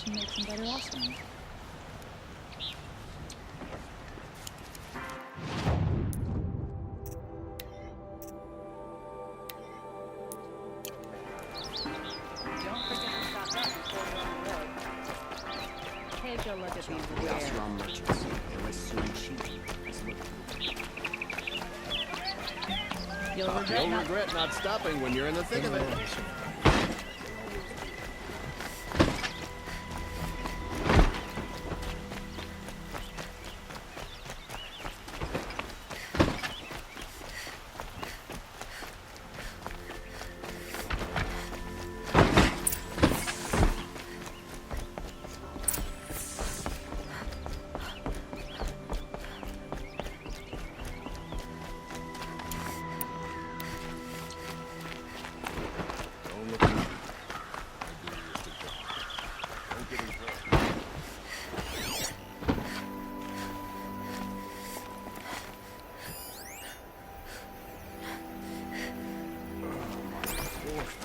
and make some better offspring. Don't forget to stock up before you're on the road. Take a look at these wares. Restaurant merchants. They were soon cheap. You'll regret not stopping when you're in the thick of it.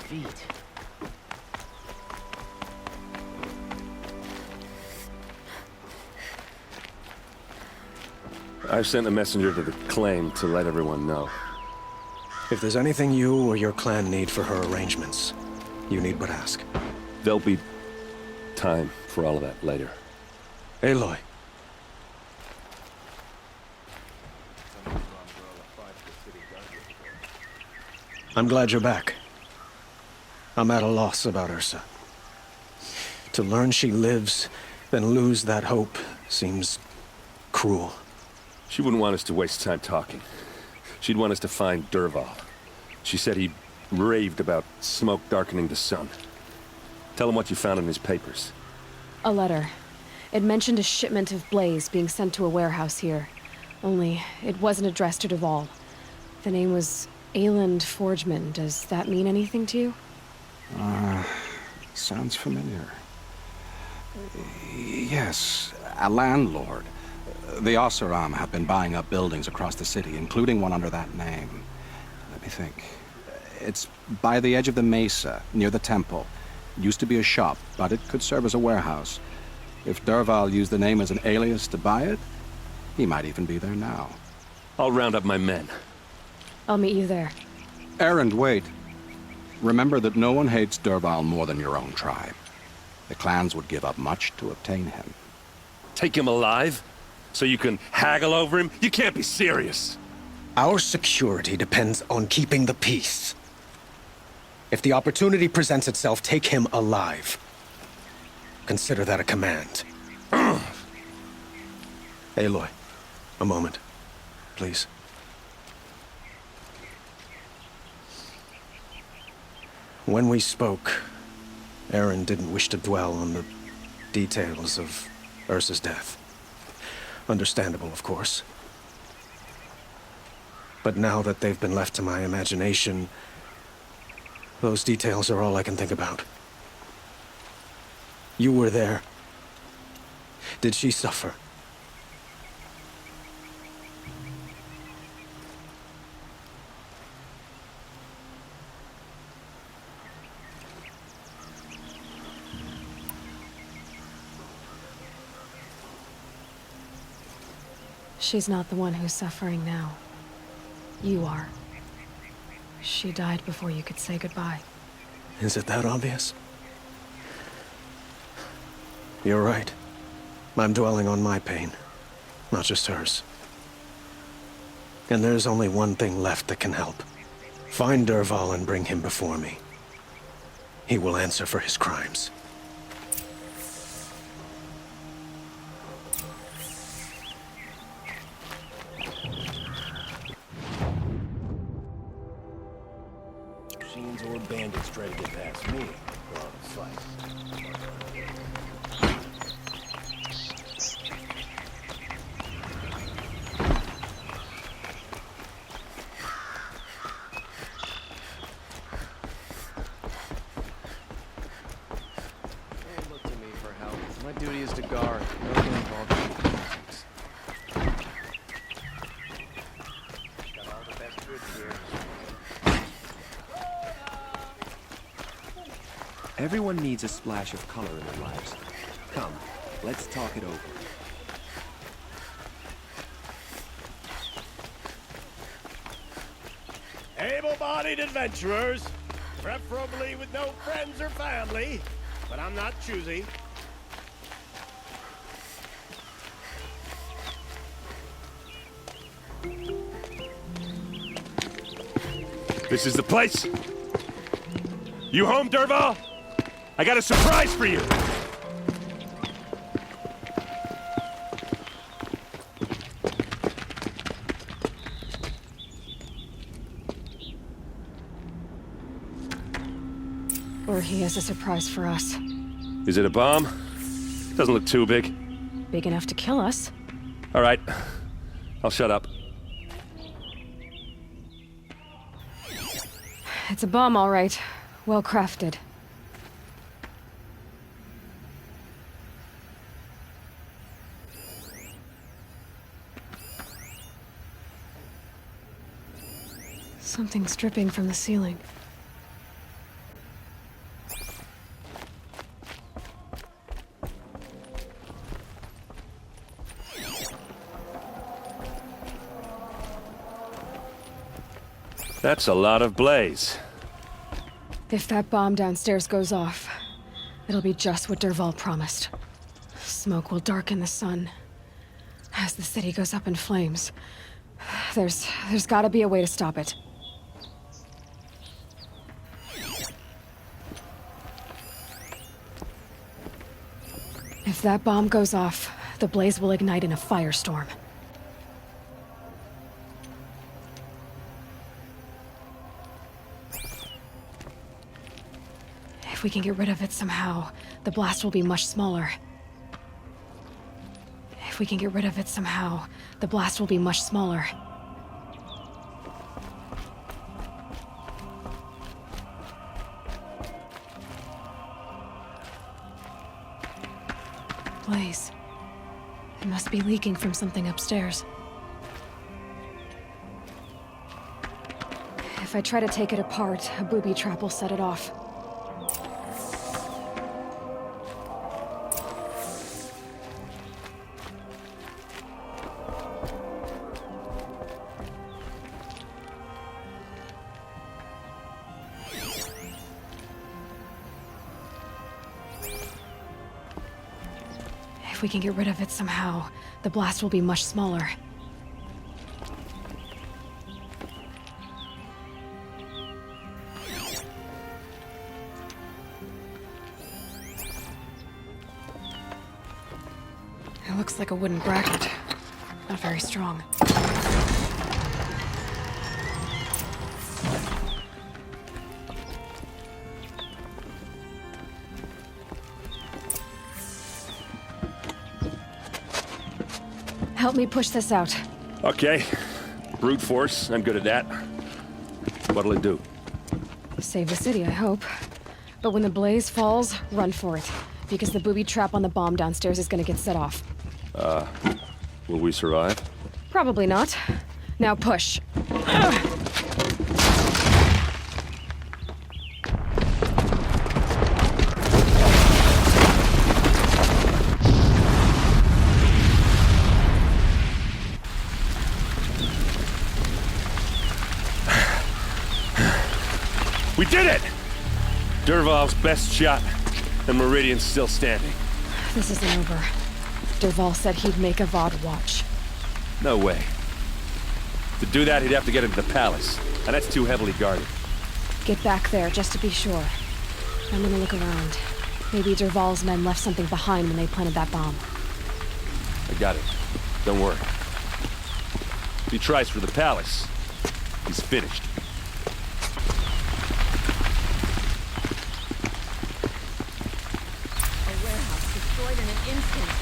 Feet. I've sent a messenger to the claim to let everyone know. If there's anything you or your clan need for her arrangements, you need but ask. There'll be time for all of that later. Aloy. I'm glad you're back. I'm at a loss about Ursa. To learn she lives, then lose that hope, seems cruel. She wouldn't want us to waste time talking. She'd want us to find Dervahl. She said he raved about smoke darkening the sun. Tell him what you found in his papers. A letter. It mentioned a shipment of blaze being sent to a warehouse here. Only, it wasn't addressed to Dervahl. The name was Ayland Forgeman. Does that mean anything to you? Sounds familiar. Yes, a landlord. The Oseram have been buying up buildings across the city, including one under that name. Let me think. It's by the edge of the mesa, near the temple. Used to be a shop, but it could serve as a warehouse. If Dervahl used the name as an alias to buy it, he might even be there now. I'll round up my men. I'll meet you there. Erend, wait. Remember that no one hates Dervahl more than your own tribe. The clans would give up much to obtain him. Take him alive? So you can haggle over him? You can't be serious. Our security depends on keeping the peace. If the opportunity presents itself, take him alive. Consider that a command. Aloy, a moment, please. When we spoke, Aaron didn't wish to dwell on the details of Ursa's death. Understandable, of course. But now that they've been left to my imagination, those details are all I can think about. You were there. Did she suffer? She's not the one who's suffering now. You are. She died before you could say goodbye. Is it that obvious? You're right. I'm dwelling on my pain, not just hers. And there's only one thing left that can help. Find Dervahl and bring him before me. He will answer for his crimes. Machines or bandits try to get past me. We're on a fight. Don't look to me for help. My duty is to guard. No get involved in politics. Got all the best goods here. Everyone needs a splash of color in their lives. Come, let's talk it over. Able-bodied adventurers, preferably with no friends or family, but I'm not choosy. This is the place? You home, Dervahl? I got a surprise for you! Or he has a surprise for us. Is it a bomb? Doesn't look too big. Big enough to kill us. All right. I'll shut up. It's a bomb, all right. Well crafted. Something's dripping from the ceiling. That's a lot of blaze. If that bomb downstairs goes off, it'll be just what Dervahl promised. Smoke will darken the sun. As the city goes up in flames, there's gotta be a way to stop it. If that bomb goes off, the blaze will ignite in a firestorm. If we can get rid of it somehow, the blast will be much smaller. If we can get rid of it somehow, the blast will be much smaller. Blaze. It must be leaking from something upstairs. If I try to take it apart, a booby trap will set it off. If we can get rid of it somehow, the blast will be much smaller. It looks like a wooden bracket. Not very strong. Help me push this out. Okay. Brute force, I'm good at that. What'll it do? Save the city, I hope. But when the blaze falls, run for it. Because the booby trap on the bomb downstairs is gonna get set off. Will we survive? Probably not. Now push. We did it! Dervahl's best shot, and Meridian's still standing. This isn't over. Dervahl said he'd make a VOD watch. No way. To do that, he'd have to get into the palace, and that's too heavily guarded. Get back there, just to be sure. I'm gonna look around. Maybe Dervahl's men left something behind when they planted that bomb. I got it. Don't worry. If he tries for the palace, he's finished. A warehouse destroyed in an instant.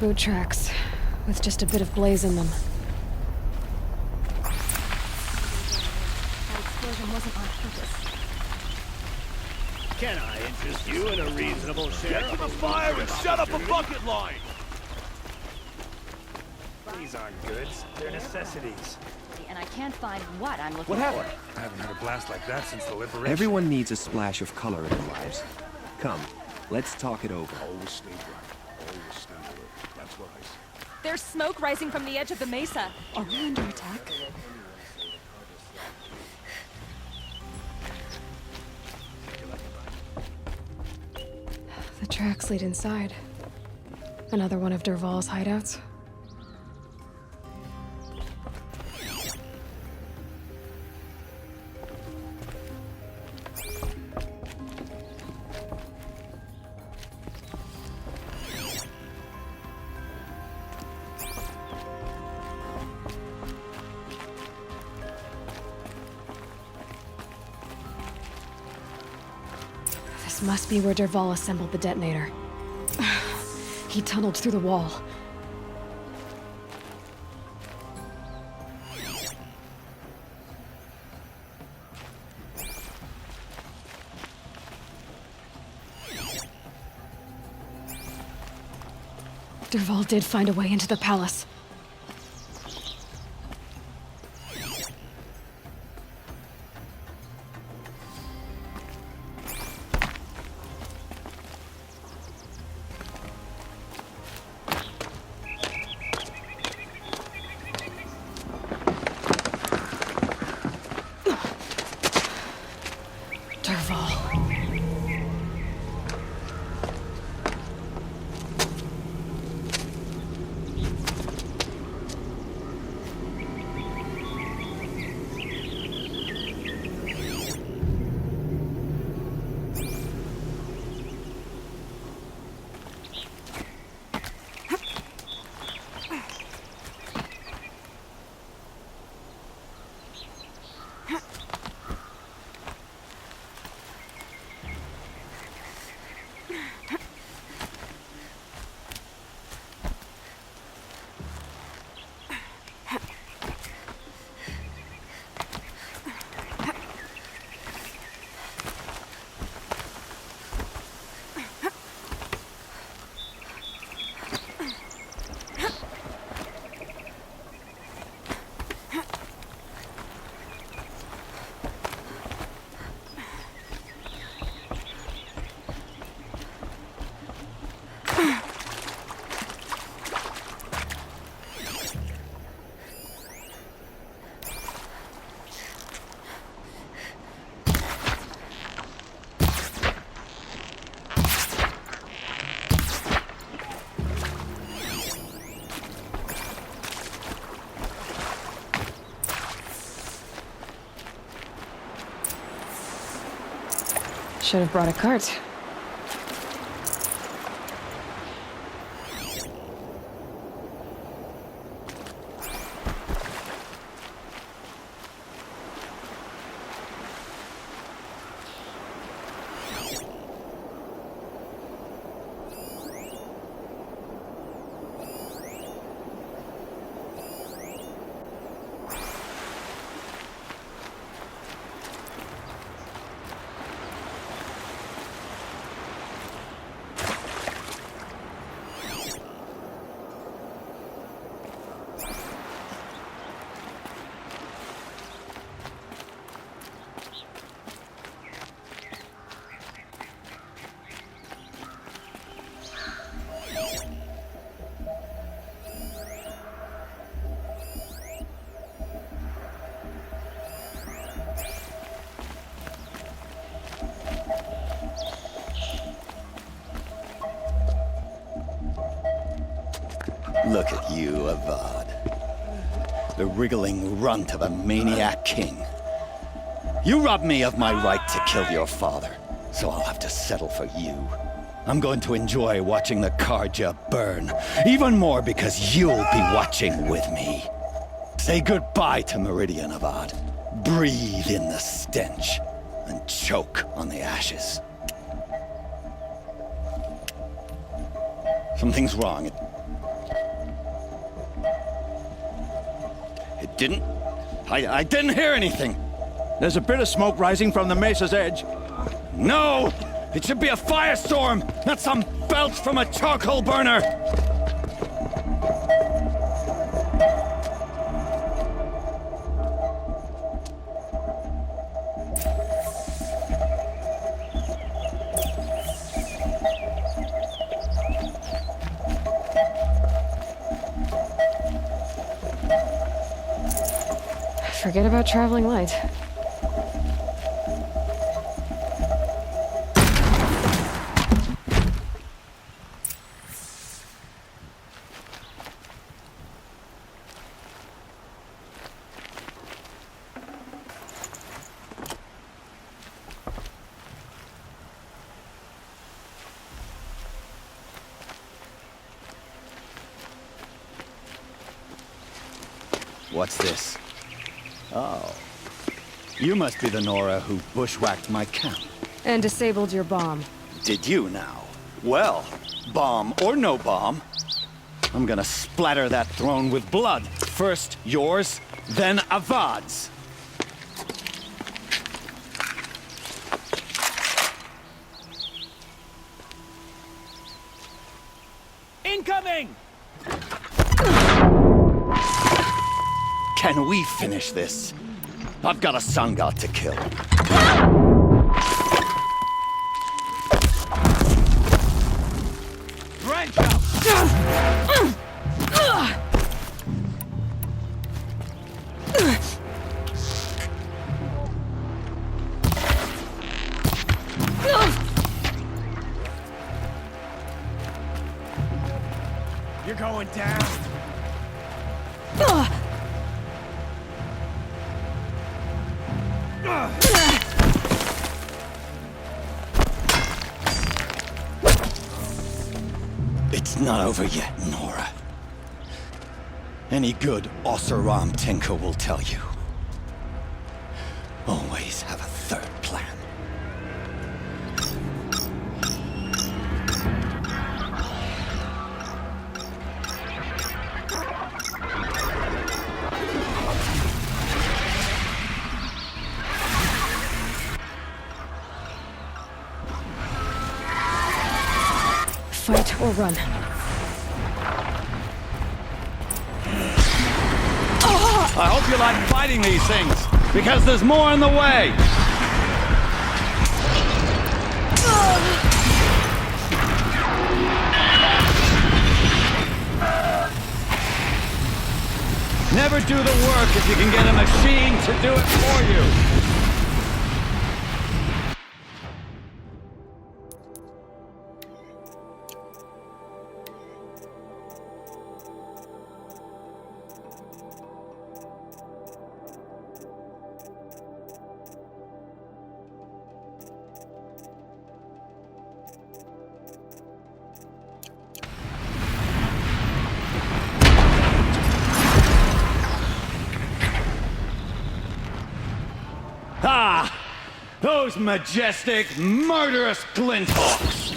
Boot tracks, with just a bit of blaze in them. explosion wasn't on purpose. Can I interest you in a reasonable share Get to of the fire and shut up a bucket line! These aren't goods. They're necessities. And I can't find what I'm looking What happened? I haven't had a blast like that since the liberation. Everyone needs a splash of color in their lives. Come, let's talk it over. Always stay dry. Always stay alert. That's what I say. There's smoke rising from the edge of the mesa. Are we under attack? The tracks lead inside. Another one of Derval's hideouts. This must be where Derval assembled the detonator. He tunneled through the wall. Derval did find a way into the palace. Derval. Should have brought a cart. Look at you, Avad. The wriggling runt of a maniac king. You robbed me of my right to kill your father, so I'll have to settle for you. I'm going to enjoy watching the Karja burn, even more because you'll be watching with me. Say goodbye to Meridian, Avad. Breathe in the stench, and choke on the ashes. Something's wrong. It didn't... I didn't hear anything. There's a bit of smoke rising from the mesa's edge. No! It should be a firestorm, not some belch from a charcoal burner! Forget about traveling light. What's this? Oh. You must be the Nora who bushwhacked my camp. And disabled your bomb. Did you now? Well, bomb or no bomb, I'm gonna splatter that throne with blood. First yours, then Avad's. Incoming! Can we finish this? I've got a sun god to kill. Branch out! You're going down. It's not over yet, Nora. Any good Oseram tinker will tell you. Always have a third plan. Fight or run. I hope you like fighting these things, because there's more in the way! Never do the work if you can get a machine to do it for you! Ah! Those majestic, murderous glinthawks!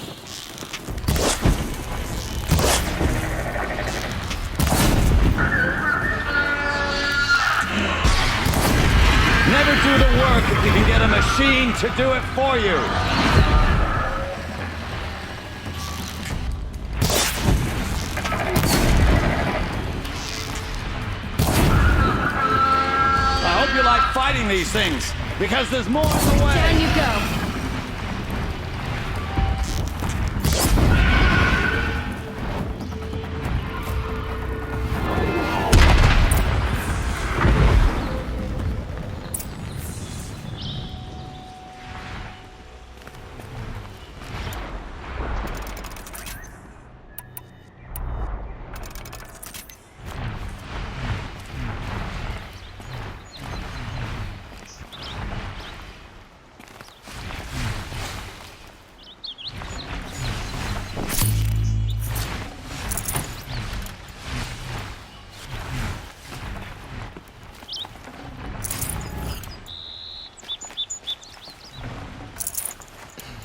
Never do the work if you can get a machine to do it for you! I hope you like fighting these things, because there's more in the way! Down you go!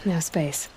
No space.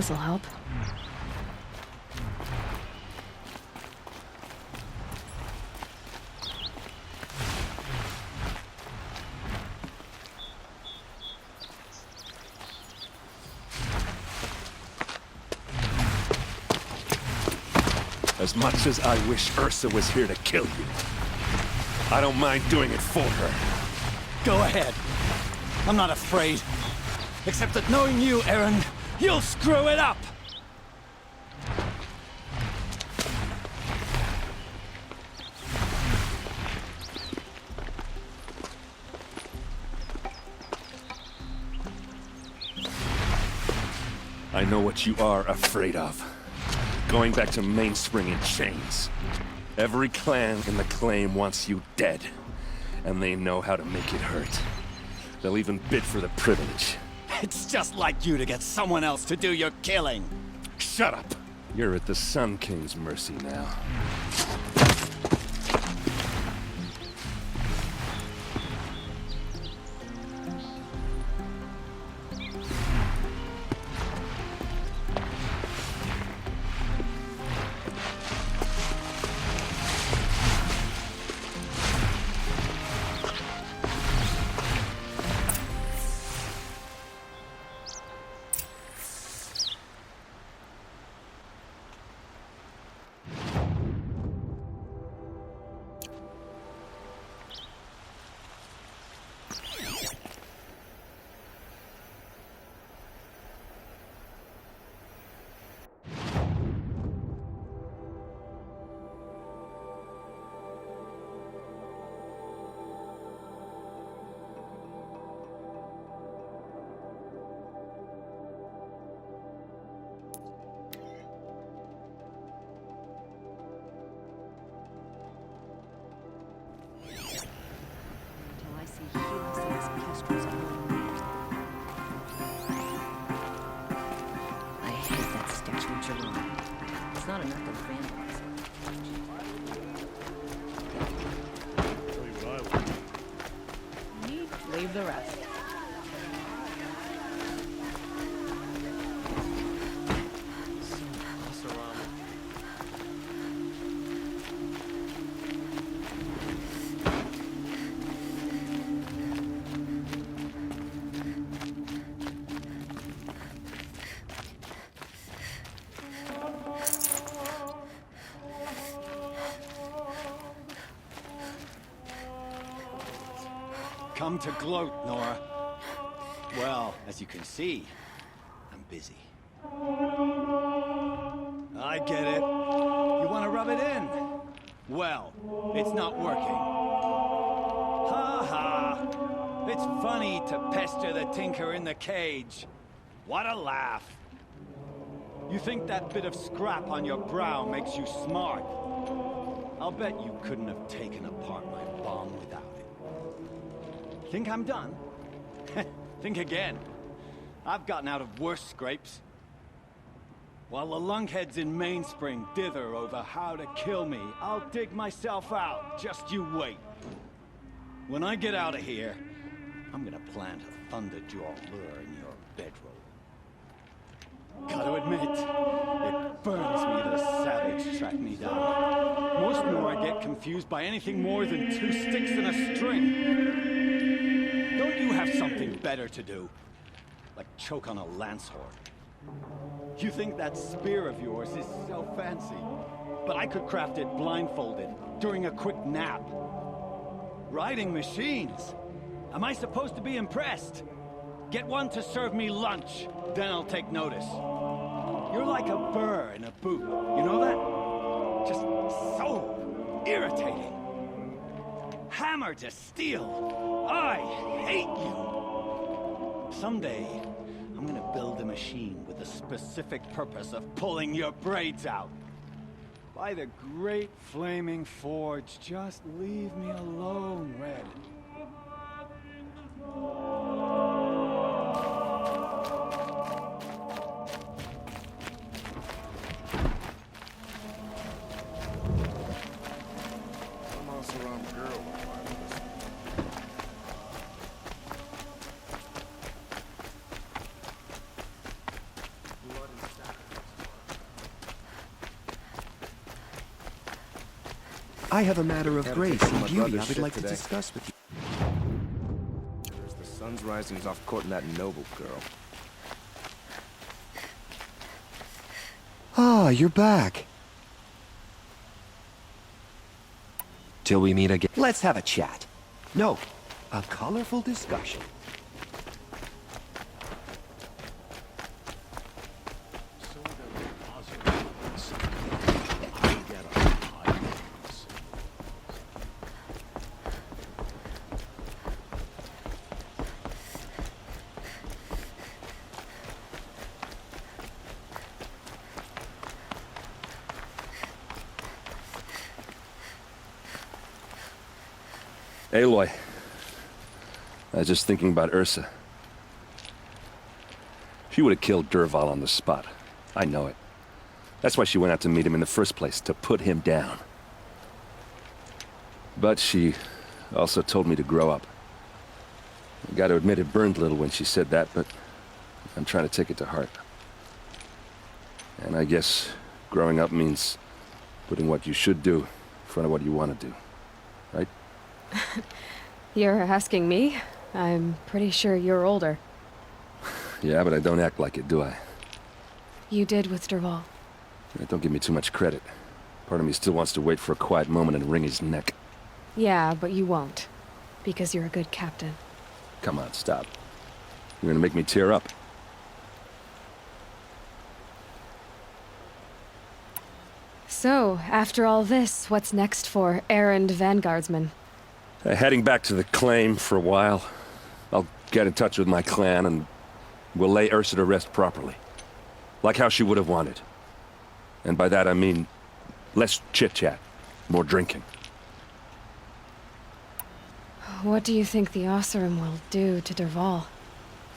This'll help. As much as I wish Ursa was here to kill you, I don't mind doing it for her. Go ahead. I'm not afraid. Except that knowing you, Aaron, you'll screw it up! I know what you are afraid of. Going back to Mainspring in chains. Every clan in the claim wants you dead. And they know how to make it hurt. They'll even bid for the privilege. It's just like you to get someone else to do your killing. Shut up! You're at the Sun King's mercy now. Till I see Helios pistols on I hate that statue of Jerome. It's not enough to vandalize it. Tell you what I want. Need leave the rest. Come to gloat, Nora. Well, as you can see, I'm busy. I get it. You want to rub it in? Well, it's not working. Ha ha! It's funny to pester the tinker in the cage. What a laugh. You think that bit of scrap on your brow makes you smart? I'll bet you couldn't have taken apart my bomb without it. Think I'm done? Think again. I've gotten out of worse scrapes. While the lunkheads in Mainspring dither over how to kill me, I'll dig myself out. Just you wait. When I get out of here, I'm gonna plant a Thunderjaw lure in your bedroll. Gotta admit, it burns me the savage track me down. Most Nora get confused by anything more than 2 sticks and a string. Don't you have something better to do? Like choke on a lance horn. You think that spear of yours is so fancy, but I could craft it blindfolded during a quick nap. Riding machines? Am I supposed to be impressed? Get one to serve me lunch, then I'll take notice. You're like a burr in a boot, you know that? Just so irritating. Hammer to steel. I hate you. Someday, I'm gonna build a machine with the specific purpose of pulling your braids out. By the great flaming forge, just leave me alone, Red. I have a matter of Had to grace take some and of my beauty I brother's would shit like to today. discuss with you. There's the sun's rising. He's off courting that noble girl. Ah, you're back. Till we meet again. Let's have a chat. No, a colorful discussion. Aloy, I was just thinking about Ursa. She would have killed Derval on the spot. I know it. That's why she went out to meet him in the first place, to put him down. But she also told me to grow up. I gotta admit it burned a little when she said that, but I'm trying to take it to heart. And I guess growing up means putting what you should do in front of what you want to do. Right? You're asking me? I'm pretty sure you're older. Yeah, but I don't act like it, do I? You did with Derval. Don't give me too much credit. Part of me still wants to wait for a quiet moment and wring his neck. Yeah, but you won't. Because you're a good captain. Come on, stop. You're gonna make me tear up. So, after all this, what's next for errand vanguardsman? Heading back to the claim for a while. I'll get in touch with my clan and we'll lay Ursa to rest properly. Like how she would have wanted. And by that I mean less chit-chat, more drinking. What do you think the Osseram will do to Derval?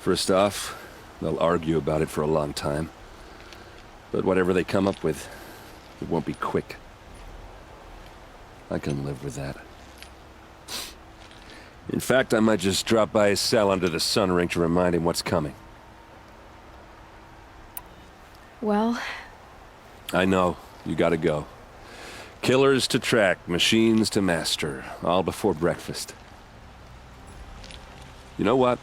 First off, they'll argue about it for a long time. But whatever they come up with, it won't be quick. I can live with that. In fact, I might just drop by his cell under the sun ring to remind him what's coming. Well... I know. You gotta go. Killers to track, machines to master, all before breakfast. You know what?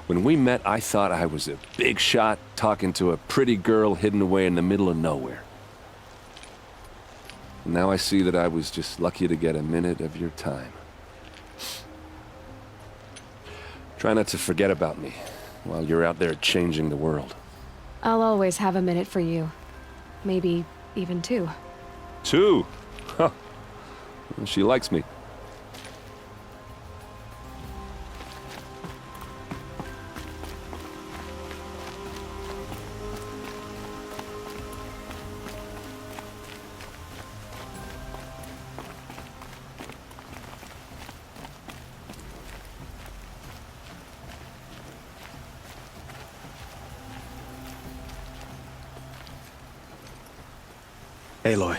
When we met, I thought I was a big shot talking to a pretty girl hidden away in the middle of nowhere. Now I see that I was just lucky to get a minute of your time. Try not to forget about me while you're out there changing the world. I'll always have a minute for you. Maybe even two. Two? Huh. Well, she likes me. Aloy,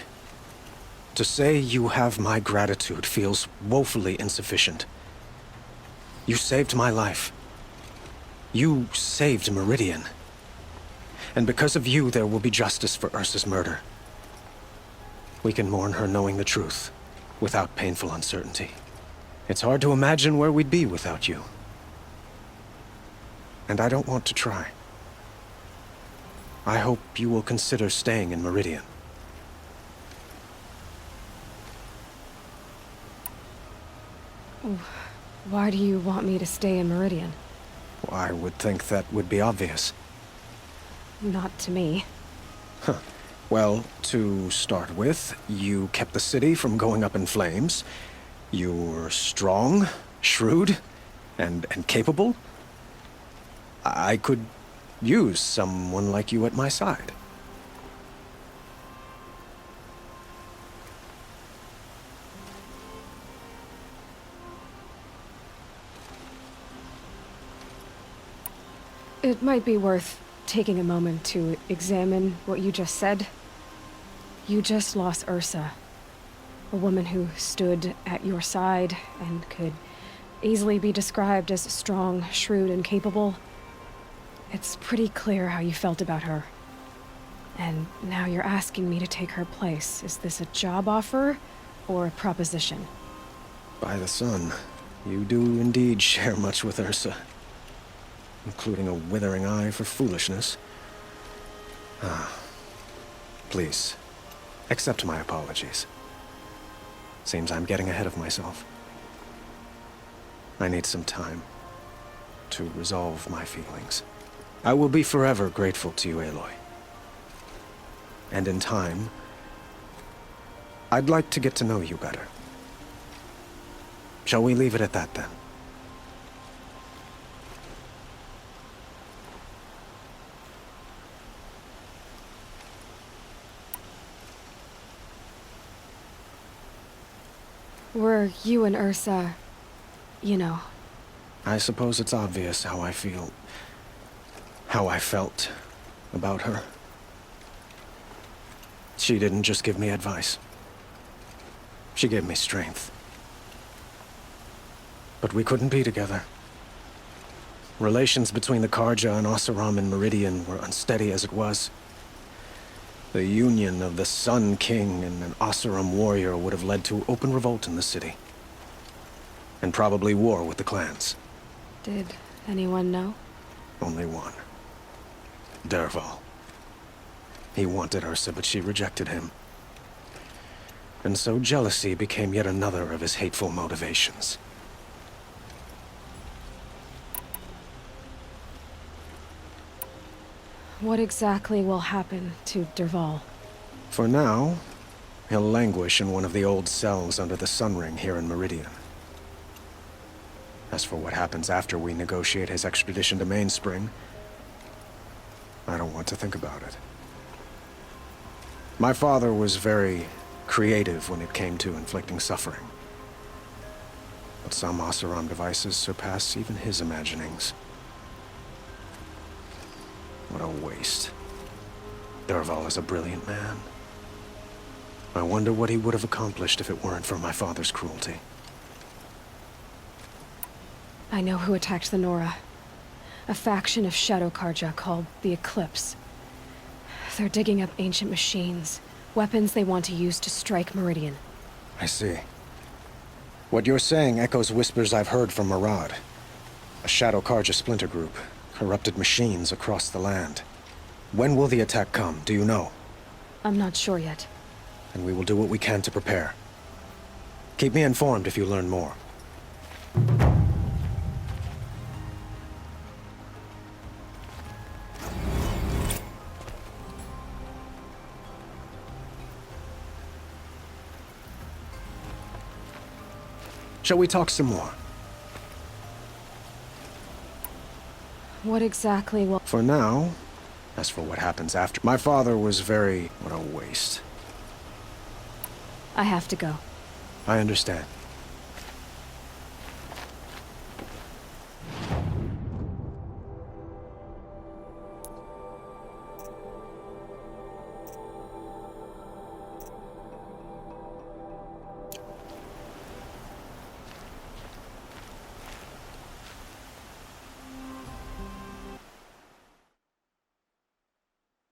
to say you have my gratitude feels woefully insufficient. You saved my life. You saved Meridian. And because of you, there will be justice for Ursa's murder. We can mourn her knowing the truth, without painful uncertainty. It's hard to imagine where we'd be without you. And I don't want to try. I hope you will consider staying in Meridian. Why do you want me to stay in Meridian? I would think that would be obvious. Not to me. Huh. Well, to start with, you kept the city from going up in flames. You were strong, shrewd, and capable. I could use someone like you at my side. It might be worth taking a moment to examine what you just said. You just lost Ursa, a woman who stood at your side and could easily be described as strong, shrewd, and capable. It's pretty clear how you felt about her. And now you're asking me to take her place. Is this a job offer? or a proposition? By the sun, you do indeed share much with Ursa, including a withering eye for foolishness. Please, accept my apologies. Seems I'm getting ahead of myself. I need some time to resolve my feelings. I will be forever grateful to you, Aloy. And in time, I'd like to get to know you better. Shall we leave it at that, then? Were you and Ursa, you know? I suppose it's obvious how I feel, how I felt about her. She didn't just give me advice. She gave me strength. But we couldn't be together. Relations between the Karja and Oseram in Meridian were unsteady as it was. The union of the Sun King and an Oseram warrior would have led to open revolt in the city. And probably war with the clans. Did anyone know? Only one. Dervahl. He wanted Ursa, but she rejected him. And so jealousy became yet another of his hateful motivations. What exactly will happen to Dervahl? For now, he'll languish in one of the old cells under the Sun Ring here in Meridian. As for what happens after we negotiate his extradition to Mainspring, I don't want to think about it. My father was very creative when it came to inflicting suffering. But some Oseram devices surpass even his imaginings. What a waste. Dervahl is a brilliant man. I wonder what he would have accomplished if it weren't for my father's cruelty. I know who attacked the Nora. A faction of Shadow Karja called the Eclipse. They're digging up ancient machines, weapons they want to use to strike Meridian. I see. What you're saying echoes whispers I've heard from Murad. A Shadow Karja splinter group, corrupted machines across the land. When will the attack come, do you know? I'm not sure yet. And we will do what we can to prepare. Keep me informed if you learn more. Shall we talk some more? What exactly will... For now, as for what happens after... My father was very... what a waste. I have to go. I understand.